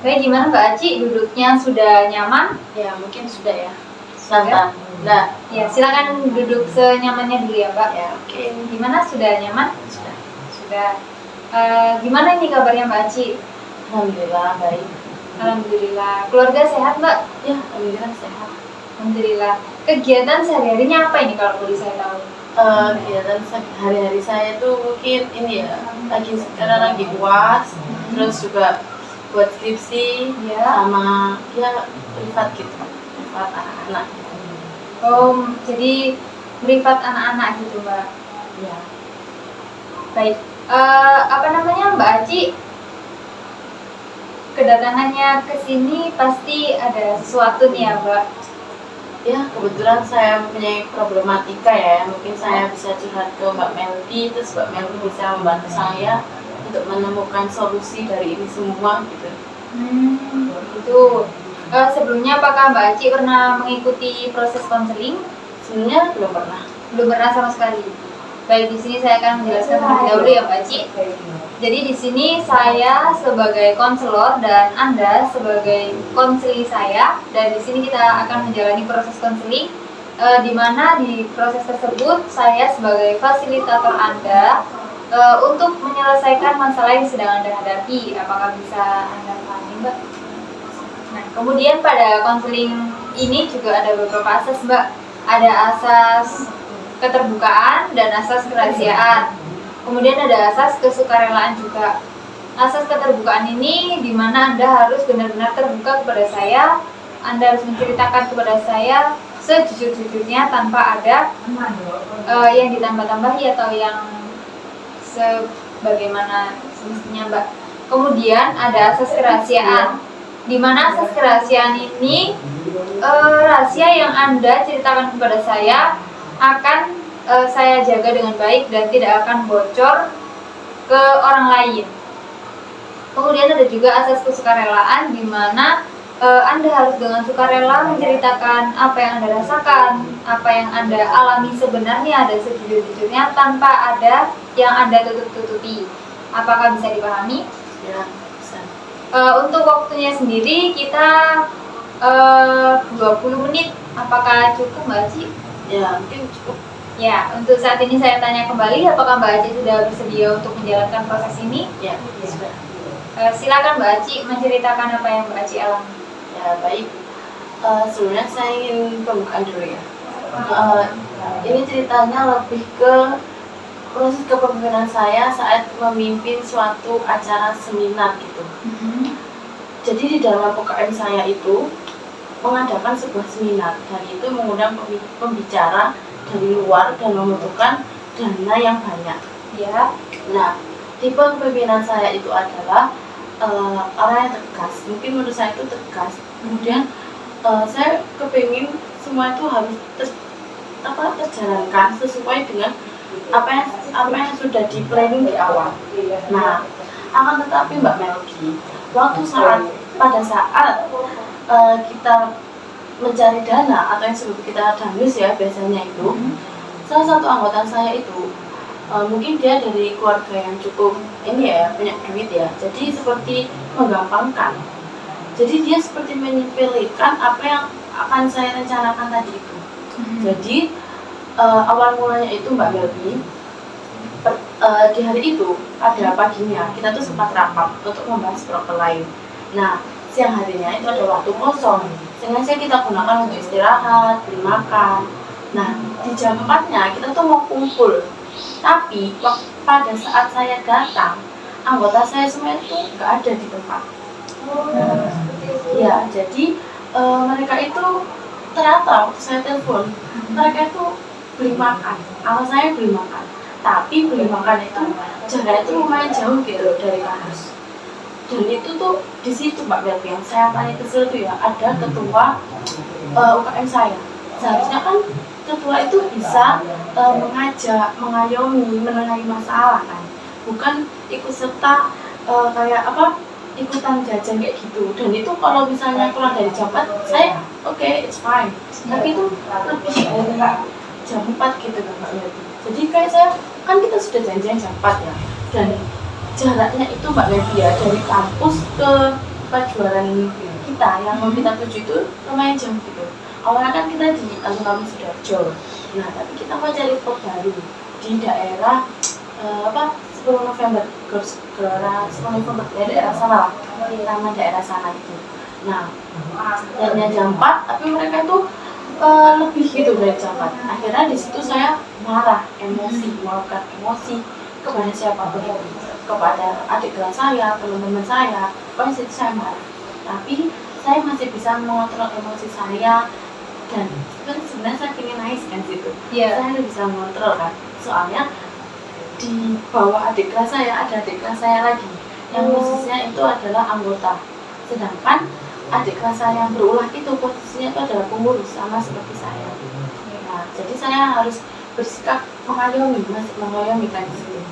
Baik, gimana Mbak Aci? Duduknya sudah nyaman? Ya, mungkin sudah ya. Santai. Nah, Ya, silakan duduk senyamannya dulu ya Mbak. ya oke. Gimana, sudah nyaman? Sudah. Sudah. Gimana ini kabarnya Mbak Aci? Alhamdulillah baik. Alhamdulillah. Keluarga sehat Mbak? Ya, alhamdulillah sehat. Alhamdulillah. Kegiatan sehari-harinya apa ini kalau boleh saya tahu? Kegiatan hari-hari saya tuh mungkin ini ya, sekarang lagi UAS, terus juga buat skripsi, Ya. sama ya privat gitu, privat anak-anak. Oh, jadi privat anak-anak gitu Mbak. Ya. Baik. Apa namanya Mbak Aci? Kedatangannya ke sini pasti ada sesuatu nih ya Mbak. Ya, kebetulan saya mempunyai problematika ya, mungkin saya bisa curhat ke Mbak Melty, terus Mbak Melty bisa membantu saya untuk menemukan solusi dari ini semua gitu. Itu. Sebelumnya apakah Mbak Aci pernah mengikuti proses konseling? Sebenarnya belum pernah. Belum pernah sama sekali. Baik, di sini saya akan menjelaskan terlebih dahulu ya Mbak Aci. Jadi di sini saya sebagai konselor dan Anda sebagai konseli saya, dan di sini kita akan menjalani proses konseling, di mana di proses tersebut saya sebagai fasilitator Anda untuk menyelesaikan masalah yang sedang Anda hadapi. Apakah bisa Anda pahami Mbak? Nah, kemudian pada konseling ini juga ada beberapa asas Mbak. Ada asas keterbukaan dan asas kerahasiaan. Kemudian ada asas kesukarelaan juga. Asas keterbukaan ini di mana Anda harus benar-benar terbuka kepada saya. Anda harus menceritakan kepada saya sejujur-jujurnya tanpa ada yang ditambah-tambahi atau yang sebagaimana semestinya Mbak. Kemudian ada asas kerahasiaan, di mana asas kerahasiaan ini rahasia yang Anda ceritakan kepada saya akan saya jaga dengan baik dan tidak akan bocor ke orang lain. Kemudian ada juga asas kesukarelaan, di mana Anda harus dengan sukarela menceritakan apa yang Anda rasakan, apa yang Anda alami sebenarnya, ada sejujur-jujurnya tanpa ada yang Anda tutup-tutupi. Apakah bisa dipahami? Ya, bisa. Untuk waktunya sendiri kita 20 menit. Apakah cukup Mbak Aci? Ya, mungkin cukup. Ya, untuk saat ini saya tanya kembali, apakah Mbak Aci sudah bersedia untuk menjalankan proses ini? Ya, sudah. Silakan Mbak Aci menceritakan apa yang Mbak Aci alami. Ya, baik. Sebenarnya saya ingin pembukaan dulu ya. Ini ceritanya lebih ke proses kepemimpinan saya saat memimpin suatu acara seminar gitu. Jadi di dalam UKM saya itu mengadakan sebuah seminar, dan itu mengundang pembicara dari luar dan membutuhkan dana yang banyak. Ya. Nah, tipe kepemimpinan saya itu adalah orang yang tegas. Mungkin menurut saya itu tegas. Kemudian saya kepingin semua itu harus terjalankan sesuai dengan apa yang sudah di planning di awal. Nah, akan tetapi Mbak Melky, pada saat kita mencari dana atau yang sebut kita danus ya biasanya itu, salah satu anggota saya itu mungkin dia dari keluarga yang cukup ini ya, punya duit ya, jadi seperti menggampangkan. Jadi dia seperti menyepelekan apa yang akan saya rencanakan tadi itu. Jadi awal mulanya itu Mbak Melby, di hari itu ada paginya kita tuh sempat rapat untuk membahas proker lain. Nah, siang harinya itu ada waktu kosong, sengaja kita gunakan untuk istirahat, beli makan. Nah, di jam 4-nya kita tuh mau kumpul, tapi pada saat saya datang, anggota saya semua itu nggak ada di tempat. Ya, jadi mereka itu ternyata waktu saya telepon, mereka itu beli makan, awal saya beli makan, tapi beli makan itu jaraknya itu lumayan jauh gitu dari kampus. Dan itu tuh di situ Mbak Melby yang saya paling kesel tuh ya, ada ketua UKM saya. Seharusnya kan ketua itu bisa mengajak, mengayomi, menengahi masalah kan, bukan ikut serta kayak ikutan jajan kayak gitu. Dan itu kalau misalnya kurang dari jam 4, saya oke, it's fine. Tapi itu lebih dari jam 4 gitu kan Mbak Melby. Jadi kayak saya, kan kita sudah janjian jam 4 ya, dan jaraknya itu Mbak Melby ya, dari kampus ke tempat jualan kita yang mau kita tuju itu lumayan jauh gitu. Awalnya kan kita di alun-alun Sidoarjo, nah tapi kita mau cari spot baru di daerah 10 November, Gelora 10 November ya, daerah sana lah, nama daerah sana itu. Nah, jamnya jam 4, tapi mereka itu lebih gitu dari jam 4. Akhirnya di situ saya marah, emosi, meluapkan emosi kepada siapapun itu, kepada adik kelas saya, teman-teman saya, pokoknya situ saya marah. Tapi saya masih bisa mengontrol emosi saya, dan kan sebenarnya saya pengen nice kan situ. Saya bisa mengontrol kan, soalnya di bawah adik kelas saya ada adik kelas saya lagi yang posisinya itu adalah anggota, sedangkan adik kelas saya yang berulah itu posisinya itu adalah pengurus sama seperti saya. Nah, jadi saya harus bersikap mengayomi kan di situ.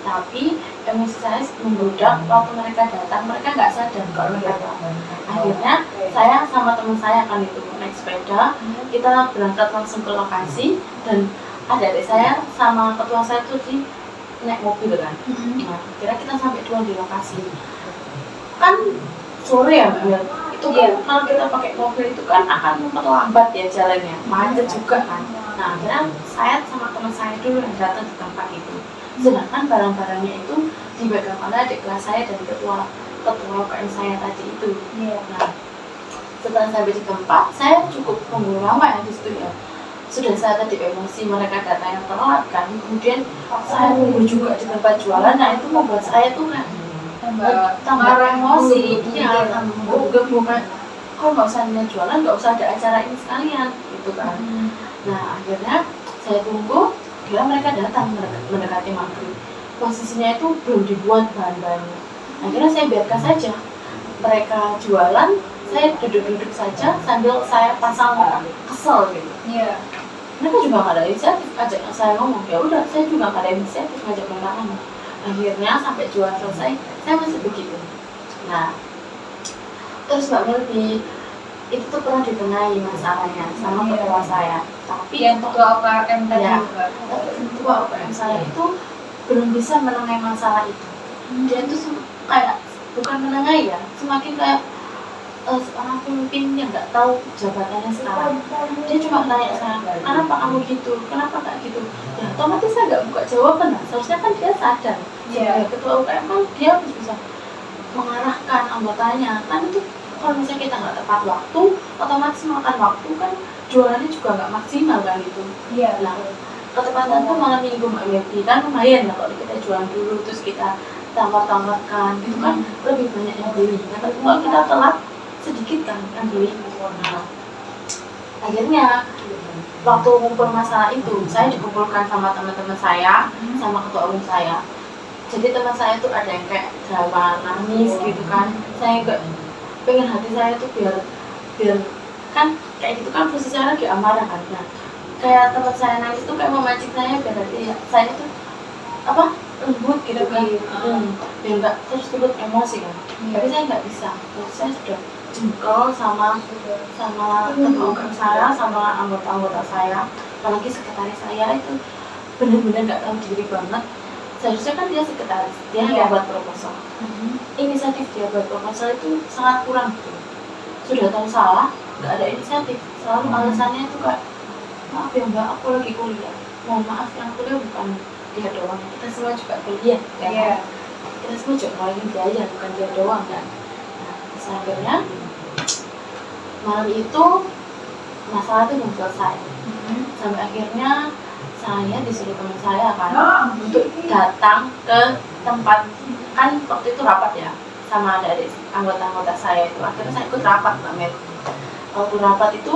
Tapi emosi saya membludak waktu mereka datang, mereka nggak sadar kalau mereka datang. Akhirnya saya sama teman saya kan itu naik sepeda, kita berangkat langsung ke lokasi, dan adik-adik saya sama ketua saya tuh di naik mobil kan. Nah, kira kita sampai duluan di lokasi. Kan sore ya Mbak Mel, itu kan kalau kita pakai mobil itu kan akan memperlambat ya jalannya, macet juga kan. Nah, akhirnya saya sama teman saya dulu yang datang di tempat itu. Sedangkan barang-barangnya itu dipegang oleh adik kelas saya dan ketua UKM saya tadi itu. Nah, setelah sampai di tempat, saya cukup tunggu lama ya di situ ya. Sudah saya tadi emosi, mereka datang yang telat kan, kemudian saya tunggu juga di tempat jualan. Nah, itu membuat saya tuh kan tambah emosi, iya, bukan kalau nggak usah jualan, nggak usah ada acara ini sekalian gitu kan. Nah, akhirnya saya tunggu, kira mereka datang mendekati maghrib, posisinya itu belum dibuat bahan-bahannya. Akhirnya saya biarkan saja mereka jualan, saya duduk-duduk saja sambil saya pasang kesel gitu. Mereka juga nggak ada inisiatif, ajak saya ngomong, ya udah saya juga nggak ada inisiatif ngajak mereka ngomong. Akhirnya sampai jual selesai, saya masih begitu. Nah, terus Mbak Melby itu tuh pernah ditengahi masalahnya sama ketua saya, tapi yang ketua UKM tadi ya, ketua UKM saya itu belum bisa menengahi masalah itu. Dia tuh kayak bukan menengahi ya, semakin kayak seorang pemimpin yang nggak tahu jabatannya sekarang. Dia cuma tanya saya, kenapa kamu gitu, kenapa nggak gitu. Ya otomatis saya nggak buka jawaban lah. Seharusnya kan dia sadar. Sebagai ketua UKM kan dia harus bisa mengarahkan anggotanya. Kan itu kalau misalnya kita nggak tepat waktu, otomatis makan waktu kan, jualannya juga nggak maksimal kan gitu. Nah, ketepatan tuh malam minggu Mbak Melby kan lumayan lah kalau kita jualan dulu terus kita tambah-tambahkan, itu kan lebih banyak yang beli. Nah, tapi kalau kita telat sedikit kan yang beli. Nah, akhirnya waktu ngumpul masalah itu, saya dikumpulkan sama teman-teman saya, sama ketua umum saya. Jadi teman saya tuh ada yang kayak drama nangis gitu kan. Saya enggak pengen hati saya tuh biar kan kayak gitu kan posisi saya lagi amarah kan. Nah, kayak teman saya nangis tuh kayak memancing saya biar hati saya tuh lembut gitu kan. Biar enggak terus emosi kan. Tapi saya enggak bisa. Terus saya sudah jengkel sama ketua UKM saya, sama anggota-anggota saya, apalagi sekretaris saya itu benar-benar nggak tahu diri banget. Seharusnya kan dia sekretaris, dia yang buat proposal. Inisiatif dia buat proposal itu sangat kurang gitu. Sudah tahu salah, nggak ada inisiatif. Selalu alasannya itu kayak, maaf ya mbak, aku lagi kuliah. Mohon maaf, yang kuliah bukan dia doang, kita semua juga kuliah kan. Kita semua juga ngeluarin biaya, bukan dia doang kan. Nah, terus akhirnya malam itu masalah itu belum selesai. Sampai akhirnya saya disuruh teman saya kan untuk datang ke tempat, kan waktu itu rapat ya sama adik anggota-anggota saya itu. Akhirnya saya ikut rapat Mbak Mel. Waktu rapat itu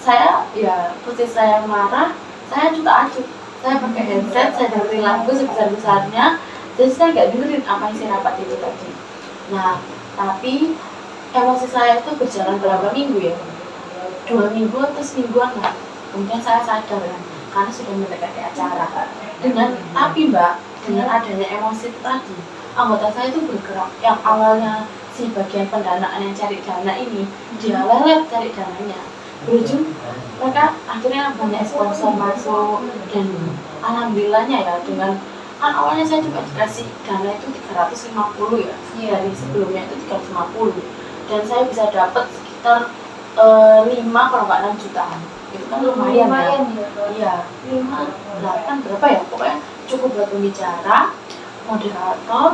saya ya posisi saya marah, saya juga acuh. Saya pakai headset, saya dengerin lagu sebesar-besarnya, jadi saya nggak dengerin apa isi rapat itu tadi. Nah, tapi emosi saya itu berjalan berapa minggu ya? 2 minggu atau semingguan lah. Kemudian saya sadar kan, karena sudah mendekati acara. Tapi Mbak, dengan adanya emosi itu tadi, anggota saya itu bergerak. Yang awalnya si bagian pendanaan yang cari dana ini, dia lelet cari dananya. Berujung mereka akhirnya banyak sponsor masuk, dan alhamdulillahnya ya dengan kan awalnya saya cuma dikasih dana itu 350 ya, Iya. dari sebelumnya itu 350, dan saya bisa dapat sekitar 5 kalau nggak 6 jutaan. Itu kan lumayan ya. Iya, 5, 8 berapa ya, pokoknya cukup buat pembicara, moderator,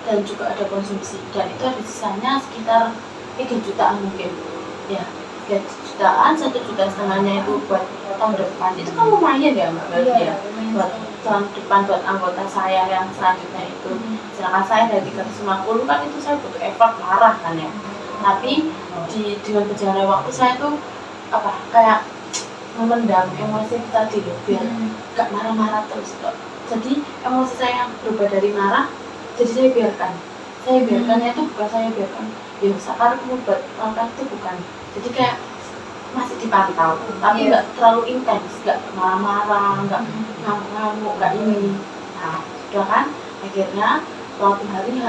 dan juga ada konsumsi, dan itu ada sisanya sekitar 3 jutaan mungkin ya, 3 jutaan, 1,5 juta itu buat tahun depan. Itu kan lumayan ya Mbak Melvi ya, buat tahun depan, buat anggota saya yang selanjutnya itu. Sedangkan saya dari 350 kan itu saya butuh effort marah kan ya, tapi dengan berjalannya waktu saya tuh kayak memendam emosi tadi loh, biar gak marah-marah terus kok. Jadi emosi saya yang berubah dari marah, jadi saya biarkannya itu bukan saya biarkan ya sekarang buat melakukan itu, bukan. Jadi kayak masih dipantau, tapi nggak terlalu intens, nggak marah-marah, nggak ngamuk, nggak ini. Nah, udah kan akhirnya waktu hari H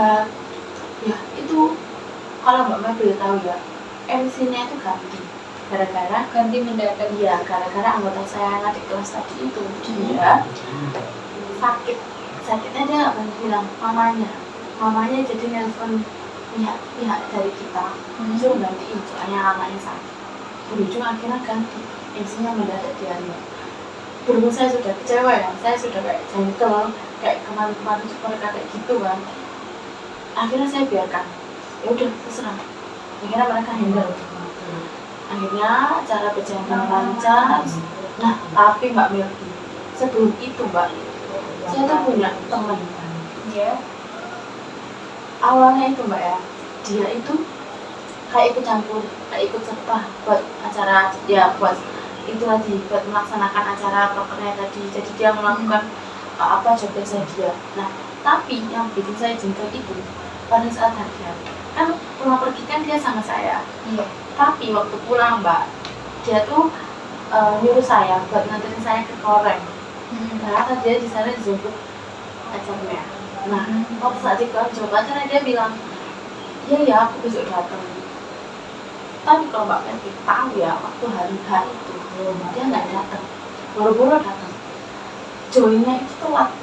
ya itu, kalau Mbak Mabel tahu ya, MC-nya itu ganti mendadak. Iya, gara-gara anggota saya yang adik kelas tadi itu dia sakitnya dia nggak berani bilang mamanya jadi nelfon pihak dari kita suruh gantiin, soalnya anaknya sakit. Berujung akhirnya ganti MC-nya mendadak di hari. Berhubung saya sudah kecewa ya, saya sudah kayak jengkel, kayak kemarin mereka kayak gitu kan, akhirnya saya biarkan, ya udah terserah, akhirnya mereka handle. Akhirnya acara berjalan lancar. Nah, tapi Mbak Melvi, sebelum itu Mbak, saya tuh punya teman. Iya. Awalnya itu Mbak ya, dia itu kayak ikut campur, kayak ikut serta buat acara ya, buat itu tadi, buat melaksanakan acara prokernya tadi. Jadi dia melakukan job desk dia. Nah, tapi yang bikin saya jengkel itu pada saat harian, kan pulang pergi kan dia sama saya. Iya. Tapi waktu pulang Mbak, dia tuh nyuruh saya buat nganterin saya ke Koreng. Karena dia di sana dijemput acaranya. Nah, waktu saat dijemput acara dia bilang, iya aku besok datang. Tapi kalau Mbak Melvi tahu ya, waktu hari H itu dia nggak datang, buru-buru datang. Joinnya itu telat.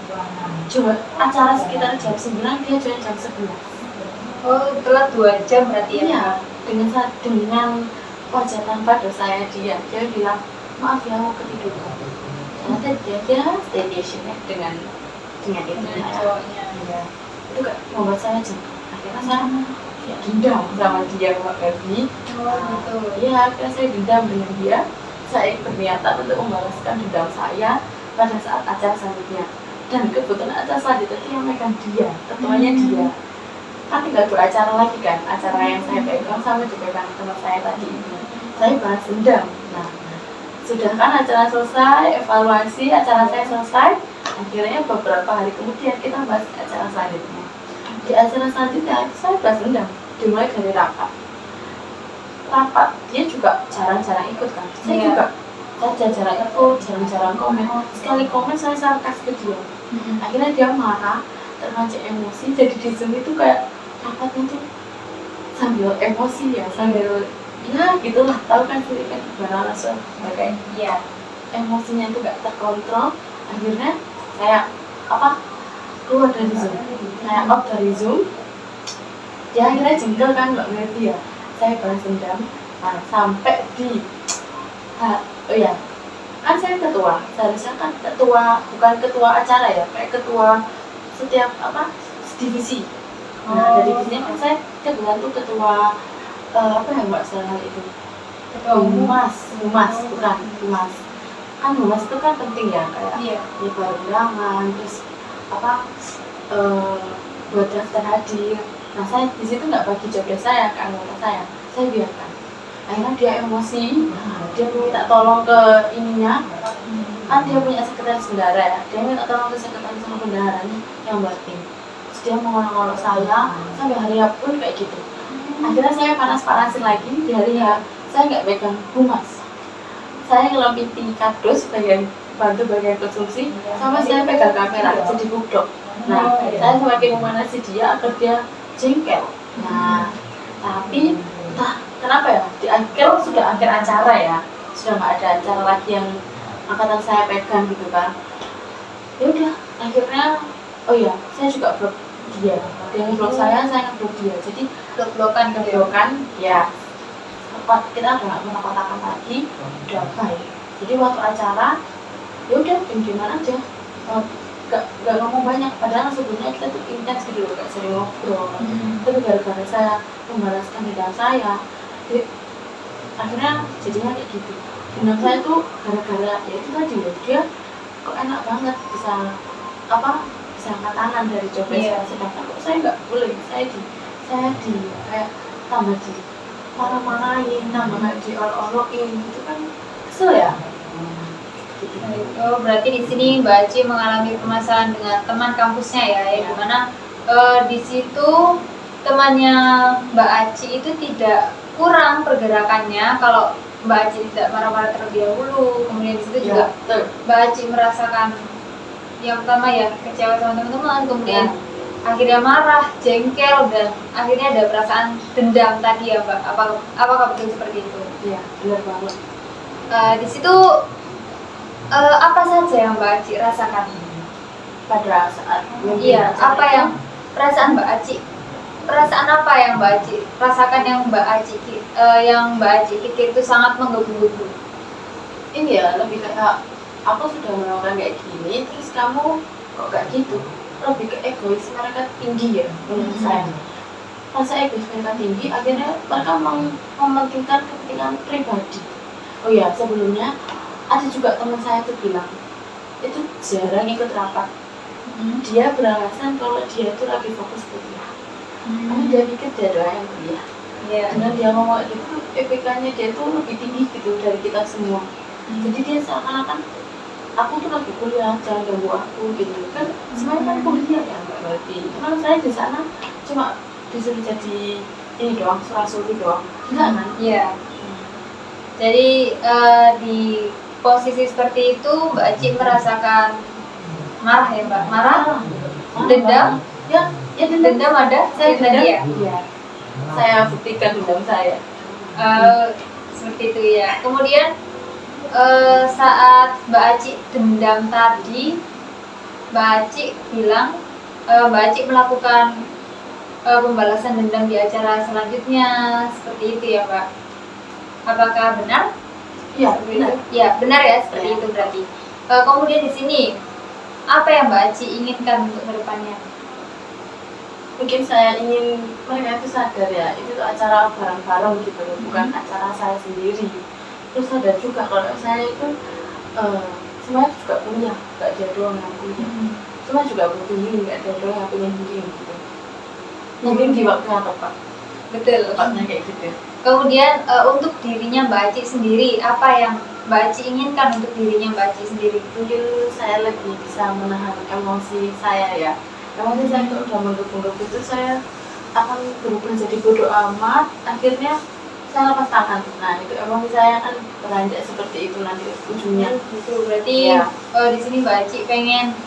Acara sekitar jam 9, dia join jam 11. Oh, telat 2 jam berarti ya? Iya, dengan wajah tanpa dosa dia bilang, maaf ya aku ketiduran. Ternyata dia staycationnya dengan itu cowoknya. Ya, itu gak membuat saya jengkel. Akhirnya saya dendam sama dia Mbak Melvi. Betul. Iya, akhirnya saya dendam dengan dia. Saya berniatan untuk membalaskan dendam saya pada saat acara selanjutnya. Dan kebetulan acara selanjutnya itu yang megang dia, ketuanya dia. Kan tinggal 2 acara lagi kan, acara yang saya pegang sama dipegang teman saya tadi itu. Saya balas dendam. Nah, sudah kan acara selesai, evaluasi acara saya selesai. Akhirnya beberapa hari kemudian kita bahas acara selanjutnya. Di acara selanjutnya saya balas dendam, dimulai dari rapat. Dia juga jarang-jarang ikut kan. Saya jarang ikut, jarang-jarang komen. Sekali komen saya sarkas ke dia. Akhirnya dia marah, terpancing emosi. Jadi di Zoom itu kayak rapatnya tuh sambil emosi ya, sambil ya gitulah, tahu kan sih kan gimana langsung kayak emosinya itu gak terkontrol. Akhirnya saya keluar dari Zoom, saya out dari Zoom. Dia akhirnya jengkel kan Mbak Melvi ya, saya balas dendam. Nah, sampai di kan saya ketua, seharusnya kan ketua, bukan ketua acara ya, kayak ketua setiap divisi. Nah, dari divisinya kan saya kebetulan tuh ketua Mbak salah itu, humas bukan humas. Kan humas itu kan penting ya, kayak nyebar undangan, terus buat daftar hadir. Nah, saya di situ nggak bagi job desk saya ke anggota saya biarkan. Akhirnya dia emosi, dia minta tolong ke ininya, kan dia punya sekretaris bendahara ya, dia minta tolong ke sekretaris sama bendaharanya yang buat tim. Terus dia mengolok-olok saya sampai hari H pun kayak gitu. Akhirnya saya panas-panasin lagi di hari H, saya nggak pegang humas, saya ngelompiti kardus bantu bagian konsumsi, sama saya pegang kamera jadi budok. Nah, saya semakin memanasi dia agar dia jengkel. Nah, tapi entah kenapa ya, di sudah akhir acara ya, sudah nggak ada acara lagi yang angkatan saya pegang gitu kan. Ya udah, akhirnya oh iya, saya juga blok dia blok saya ngeblok dia, jadi blok-blokan gitu ya. blokan ya, kita udah nggak kontak-kontakan lagi, udah baik. Jadi waktu acara ya udah diem-dieman aja, nggak ngomong banyak, padahal sebelumnya kita tuh intens gitu loh, gak sering ngobrol. Tapi gara-gara saya membalaskan dendam saya, akhirnya jadinya kayak gitu. Dendam saya tuh gara-gara ya itu tadi loh, dia kok enak banget bisa bisa angkat tangan dari job saya, sedangkan kok saya nggak boleh, saya di kayak tambah di marah-marahin, tambah kayak diolok-olokin, itu kan kesel ya. Oh, berarti di sini Mbak Aci mengalami permasalahan dengan teman kampusnya ya, yang dimana di situ temannya Mbak Aci itu tidak kurang pergerakannya kalau Mbak Aci tidak marah-marah terlebih dahulu. Kemudian di situ juga Mbak Aci merasakan yang pertama ya kecewa sama teman-teman, kemudian akhirnya marah, jengkel, dan akhirnya ada perasaan dendam tadi ya Mbak. Apakah betul seperti itu? Iya, benar banget. Di situ apa saja yang Mbak Aci rasakan pada saat apa yang perasaan Mbak Aci, perasaan apa yang Mbak Aci rasakan yang Mbak Aci pikir itu sangat menggebu-gebu? Ini ya lebih kayak aku sudah melakukan kayak gini, terus kamu kok gak gitu, lebih ke egois mereka tinggi ya menurut saya. Rasa egois mereka tinggi, akhirnya mereka mementingkan kepentingan pribadi. Oh ya, sebelumnya ada juga teman saya tuh bilang itu jarang ikut rapat. Dia beralasan kalau dia itu lagi fokus kuliah, karena dia pikir dia doang yang kuliah. Dengan dia ngomong gitu, EPK-nya dia tuh lebih tinggi gitu dari kita semua. Jadi dia seakan-akan aku tuh lagi kuliah, jangan ganggu aku gitu kan. Semuanya kan kuliah ya Mbak Melty. Karena saya di sana cuma disuruh jadi ini doang, surah-suri doang, enggak kan? Iya. Jadi di posisi seperti itu Mbak Aci merasakan marah ya Mbak? Marah? Dendam? Ya dendam ada? Saya tadi ya? Iya. Saya buktikan dendam saya. Seperti itu ya. Kemudian saat Mbak Aci dendam tadi, Mbak Aci bilang Mbak Aci melakukan pembalasan dendam di acara selanjutnya, seperti itu ya Mbak? Apakah benar? Iya, benar. Ya, benar ya, seperti itu berarti. Kemudian di sini, apa yang Mbak Aci inginkan untuk kedepannya? Mungkin saya ingin mereka itu sadar ya, itu tuh acara bareng-bareng gitu, bukan acara saya sendiri. Terus sadar juga kalau saya itu semuanya juga punya, gak dia doang yang punya. Semua juga butuh healing, gak dia doang yang punya healing gitu. Mungkin di waktu yang tepat. Betul. Tepatnya kayak gitu. Kemudian untuk dirinya Mbak Aci sendiri, apa yang Mbak Aci inginkan untuk dirinya Mbak Aci sendiri? Mungkin saya lebih bisa menahan emosi saya ya. Emosi saya itu udah menggebu-gebu itu, saya akan berubah jadi bodoh amat. Akhirnya saya lepas tangan. Nah itu emosi saya kan beranjak seperti itu nanti ujungnya. Gitu. Berarti di sini Mbak Aci pengen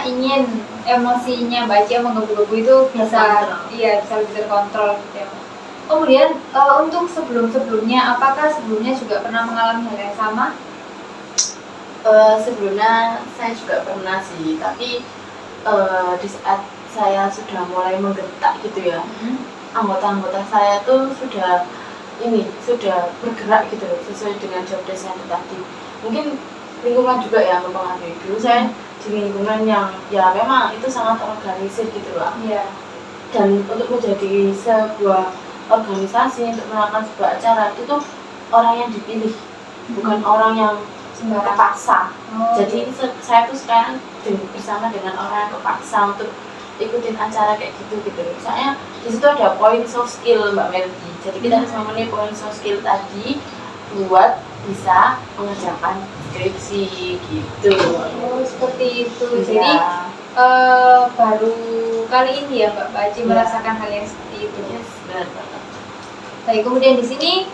ingin emosinya Mbak Aci yang menggebu-gebu itu bisa lebih terkontrol gitu ya. Kemudian untuk sebelumnya, apakah sebelumnya juga pernah mengalami hal yang sama? Sebelumnya saya juga pernah sih, tapi di saat saya sudah mulai menggerak gitu ya, anggota-anggota saya tuh sudah bergerak gitu sesuai dengan job desk yang tadi. Mungkin lingkungan juga ya mempengaruhi. Dulu saya di lingkungan yang ya memang itu sangat organisir gitu lah. Dan untuk menjadi sebuah organisasi, untuk melakukan sebuah acara itu tuh orang yang dipilih, bukan orang yang kepaksa. Jadi saya tuh sekarang bersama dengan orang yang kepaksa untuk ikutin acara kayak gitu. Misalnya di situ ada poin soft skill Mbak Melty. Jadi kita harus memenuhi poin soft skill tadi buat bisa mengerjakan skripsi gitu. Seperti itu. Jadi baru kali ini ya Mbak Aci merasakan hal yang seperti itu. Benar. Baik, kemudian di sini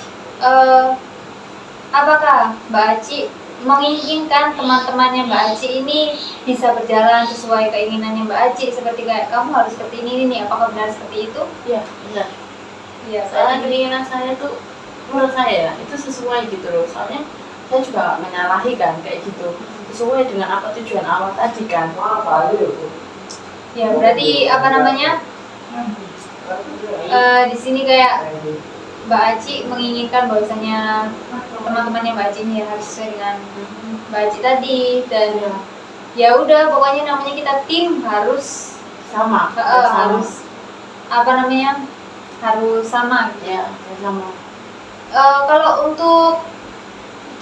apakah Mbak Aci menginginkan teman-temannya Mbak Aci ini bisa berjalan sesuai keinginannya Mbak Aci, seperti kayak kamu harus seperti ini nih, apakah benar seperti itu? Iya, benar. Iya, soalnya keinginan saya tuh menurut saya itu sesuai gitu loh. Soalnya saya juga gak menyalahi kan kayak gitu, sesuai dengan apa tujuan awal tadi kan. Ya berarti apa namanya? Di sini kayak Mbak Aci menginginkan bahwasanya teman-temannya Mbak Aci ini ya harus sesuai dengan Mbak Aci tadi, dan ya udah pokoknya namanya kita tim harus sama. harus apa namanya, harus sama gitu. Ya, sama. Kalau untuk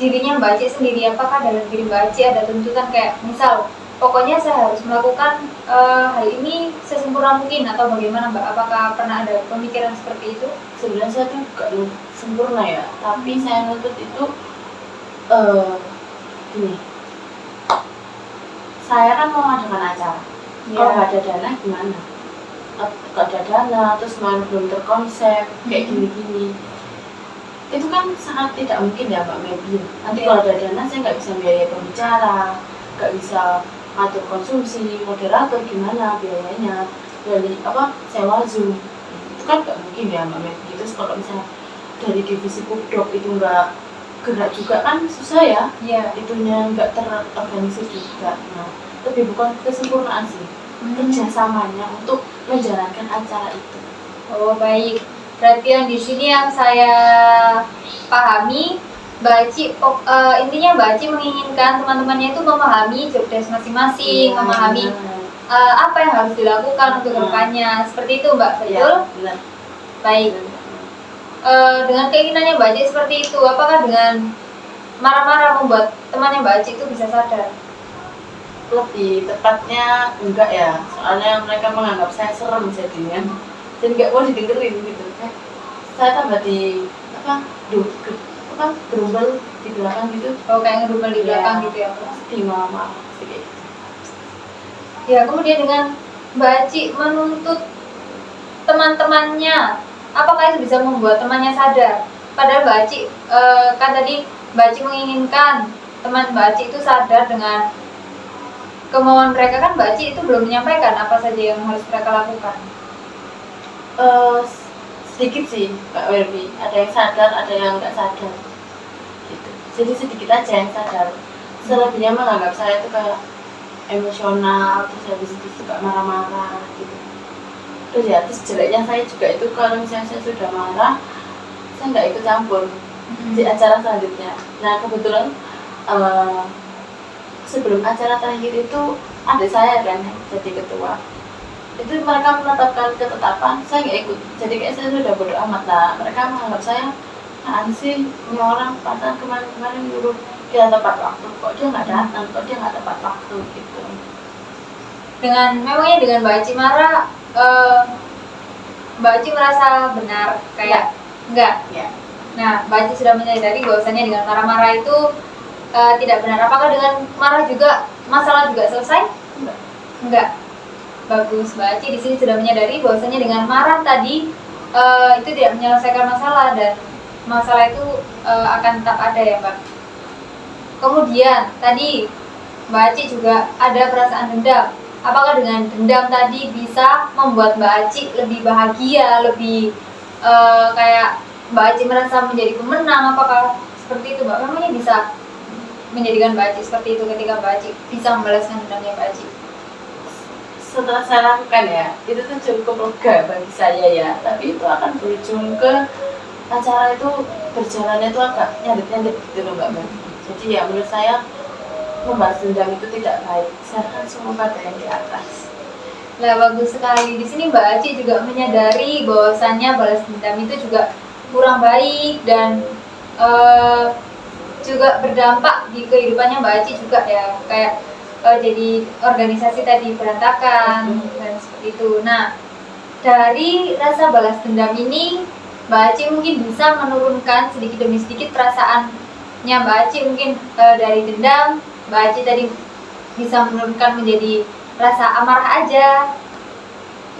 dirinya Mbak Aci sendiri, apakah dalam diri Mbak Aci ada tuntutan kayak misal pokoknya saya harus melakukan hal ini sesempurna mungkin, atau bagaimana Mbak? Apakah pernah ada pemikiran seperti itu? Sebenarnya saya tuh gak sempurna ya, tapi saya nuntut itu gini, saya kan mau mengadakan acara, kalau gak ada dana gimana? Gak ada dana, terus main belum terkonsep, kayak gini-gini, itu kan sangat tidak mungkin ya Mbak Medi. Nanti kalau ada dana saya nggak bisa biaya pembicara, nggak bisa atur konsumsi, moderator gimana biayanya, dari sewa Zoom, itu kan nggak mungkin ya Mbak Medi. Terus kalau misalnya dari divisi pubdoc itu nggak gerak juga kan susah ya, itunya nggak terorganisir juga. Nah, lebih bukan kesempurnaan sih, kerjasamanya untuk menjalankan acara itu. Oh baik, berarti yang di sini yang saya pahami, Mbak Aci intinya Mbak Aci menginginkan teman-temannya itu memahami job desk masing-masing, memahami apa yang harus dilakukan untuk kedepannya, seperti itu Mbak, betul? Benar. Baik. Dengan keinginannya Mbak Aci seperti itu, apakah dengan marah-marah membuat temannya Mbak Aci itu bisa sadar? Lebih tepatnya enggak ya, soalnya mereka menganggap saya serem jadinya, dan nggak mau didengerin gitu. Saya tambah di gerumbel di belakang gitu. Oh kayak ngerumbel di belakang gitu ya? Di mama gitu. Ya kemudian dengan Mbak Aci menuntut teman-temannya, apakah itu bisa membuat temannya sadar? Padahal Mbak Aci kan tadi Mbak Aci menginginkan teman Mbak Aci itu sadar dengan kemauan mereka, kan Mbak Aci itu belum menyampaikan apa saja yang harus mereka lakukan. Sedikit sih Mbak Werbi, ada yang sadar, ada yang nggak sadar gitu. Jadi sedikit aja yang sadar, selebihnya menganggap saya itu kayak emosional, terus habis itu suka marah-marah gitu. Terus jeleknya saya juga itu kalau misalnya saya sudah marah, saya nggak ikut campur di acara selanjutnya. Nah kebetulan sebelum acara terakhir itu adik saya kan jadi ketua, itu mereka menetapkan ketetapan, saya nggak ikut, jadi kayak saya sudah bodo amat lah. Mereka menganggap saya sih, ini orang pasang kemarin nyuruh dia tepat waktu, kok dia nggak datang, kok dia nggak tepat waktu gitu. Memangnya dengan Mbak Aci marah, Mbak Aci merasa benar kayak enggak? Ya. Nah, Mbak Aci sudah menyadari bahwasannya dengan marah-marah itu tidak benar. Apakah dengan marah juga masalah juga selesai? Enggak. Bagus, Mbak Aci di sini sudah menyadari bahwasannya dengan marah tadi itu tidak menyelesaikan masalah, dan masalah itu akan tetap ada ya Mbak. Kemudian tadi Mbak Aci juga ada perasaan dendam. Apakah dengan dendam tadi bisa membuat Mbak Aci lebih bahagia, lebih kayak Mbak Aci merasa menjadi pemenang? Apakah seperti itu Mbak? Memangnya bisa menjadikan Mbak Aci seperti itu ketika Mbak Aci bisa membalaskan dendamnya Mbak Aci? Setelah saya lakukan ya, itu tuh cukup lega bagi saya ya, tapi itu akan berujung ke acara itu berjalannya itu agak nyadit-nyadit gitu loh Mbak. Jadi ya menurut saya membalas dendam itu tidak baik, serahkan semua pada yang di atas. Nah bagus sekali, di sini Mbak Aci juga menyadari bahwasannya balas dendam itu juga kurang baik, dan juga berdampak di kehidupannya Mbak Aci juga ya, kayak jadi organisasi tadi berantakan dan seperti itu. Nah dari rasa balas dendam ini Mbak Aci mungkin bisa menurunkan sedikit demi sedikit perasaannya Mbak Aci, mungkin dari dendam Mbak Aci tadi bisa menurunkan menjadi rasa amarah aja.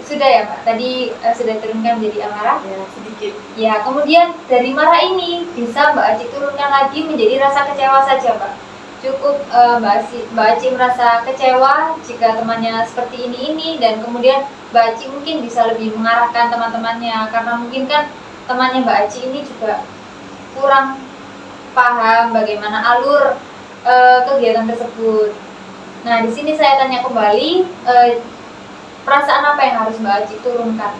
Sudah ya Mbak, tadi sudah turunkan menjadi amarah? Ya, sedikit. Ya, kemudian dari marah ini bisa Mbak Aci turunkan lagi menjadi rasa kecewa saja Mbak. Cukup Mbak Aci merasa kecewa jika temannya seperti ini, dan kemudian Mbak Aci mungkin bisa lebih mengarahkan teman-temannya, karena mungkin kan temannya Mbak Aci ini juga kurang paham bagaimana alur kegiatan tersebut. Nah, di sini saya tanya kembali, perasaan apa yang harus Mbak Aci turunkan?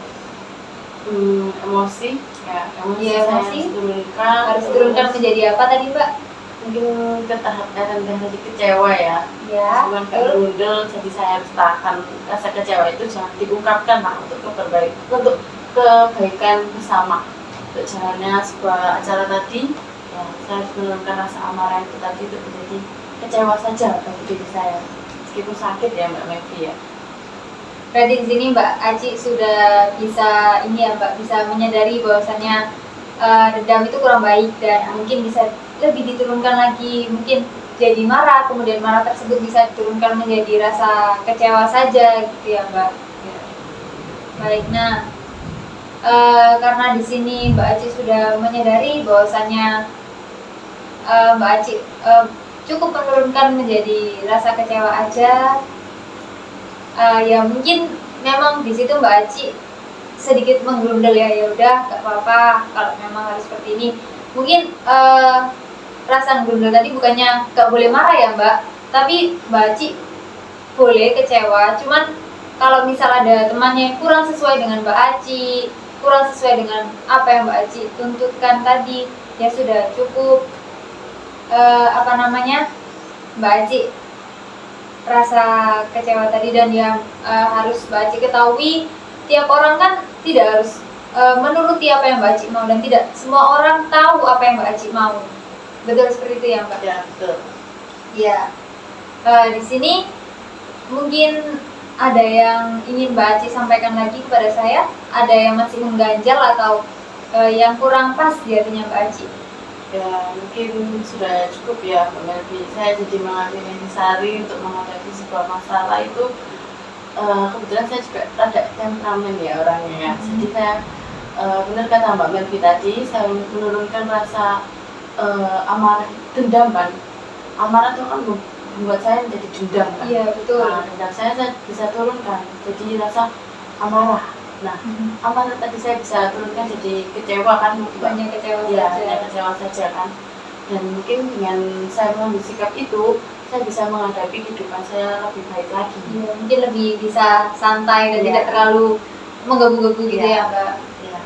Emosi ya, emosi Iya, saya emosi. harus turunkan Harus turunkan menjadi apa tadi Mbak? mungkin ke tahap rendah jadi kecewa ya. Ya, Cuman kayak berundel, jadi saya harus tahan rasa kecewa itu, jangan diungkapkan lah untuk kebaikan bersama, untuk jalannya sebuah acara tadi ya. Saya harus menurunkan rasa amarah itu tadi untuk menjadi kecewa saja bagi diri saya, meskipun sakit ya Mbak Mevi ya. berarti di sini Mbak Aci sudah bisa ini ya Mbak, bisa menyadari bahwasannya dendam itu kurang baik dan mungkin bisa lebih diturunkan lagi, mungkin jadi marah, kemudian marah tersebut bisa diturunkan menjadi rasa kecewa saja gitu ya Mbak. Baik, nah karena di sini Mbak Aci sudah menyadari bahwasannya Mbak Aci cukup menurunkan menjadi rasa kecewa aja. Ya mungkin memang di situ Mbak Aci sedikit menggerundel ya, ya udah gak apa-apa kalau memang harus seperti ini. Mungkin rasa gerundel tadi bukannya gak boleh marah ya Mbak, tapi Mbak Aci boleh kecewa. Cuman kalau misal ada temannya yang kurang sesuai dengan Mbak Aci, kurang sesuai dengan apa yang Mbak Aci tuntutkan tadi, ya sudah cukup Mbak Aci rasa kecewa tadi. Dan yang harus Mbak Aci ketahui, tiap orang kan tidak harus menuruti apa yang Mbak Aci mau, dan tidak semua orang tahu apa yang Mbak Aci mau. Betul seperti itu ya Mbak? Ya betul. Ya, di sini mungkin ada yang ingin Mbak Aci sampaikan lagi kepada saya, ada yang masih mengganjal atau yang kurang pas di hatinya Mbak Aci. Ya mungkin sudah cukup ya Mbak Melvi. Saya jadi mengambil intisari untuk menghadapi sebuah masalah itu. Kebetulan saya juga rada temperamen ya orangnya ya. Jadi saya benar kata Mbak Melvi tadi, saya menurunkan rasa amarah, dendam kan. Amarah itu kan membuat saya menjadi dendam kan. Iya betul. Nah, dendam saya bisa turunkan jadi rasa amarah. Nah, amarah tadi saya bisa turunkan jadi kecewa kan, Banyak kecewa ya, saja. hanya kecewa saja kan. Dan mungkin dengan saya mengambil sikap itu, saya bisa menghadapi kehidupan saya lebih baik lagi. Ya, mungkin lebih bisa santai dan Ya. tidak terlalu menggebu-gebu gitu ya Mbak. Ya,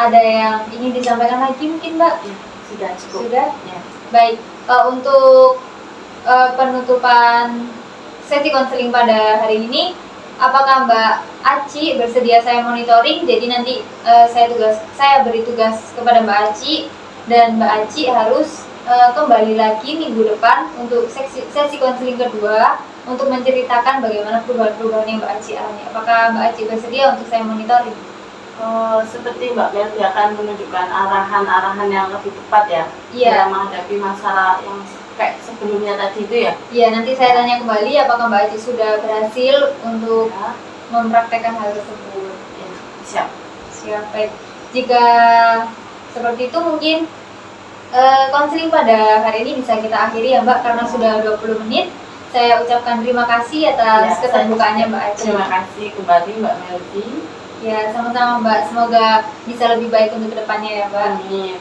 Ada yang ingin disampaikan lagi mungkin Mbak? ya, sudah cukup. Sudah? Ya. Baik, untuk penutupan sesi konseling pada hari ini, apakah Mbak Aci bersedia saya monitoring? Jadi nanti saya beri tugas kepada Mbak Aci, dan Mbak Aci harus kembali lagi minggu depan untuk sesi konseling kedua untuk menceritakan bagaimana perubahan-perubahan yang Mbak Aci alami. Apakah Mbak Aci bersedia untuk saya monitoring? Seperti Mbak Melvi akan menunjukkan arahan-arahan yang lebih tepat ya, Iya. dalam menghadapi masalah yang kayak sebelumnya tadi itu ya. Iya, nanti saya tanya kembali apakah Mbak Aci sudah berhasil untuk Ya, mempraktekkan hal tersebut. ya, siap. Siap, baik. Jika seperti itu mungkin konseling pada hari ini bisa kita akhiri ya Mbak, karena sudah 20 menit. Saya ucapkan terima kasih atas Ya, keterbukaannya Mbak Aci. Terima kasih kembali Mbak Melvi. Ya, sama-sama Mbak. Semoga bisa lebih baik untuk kedepannya ya Mbak. Amin.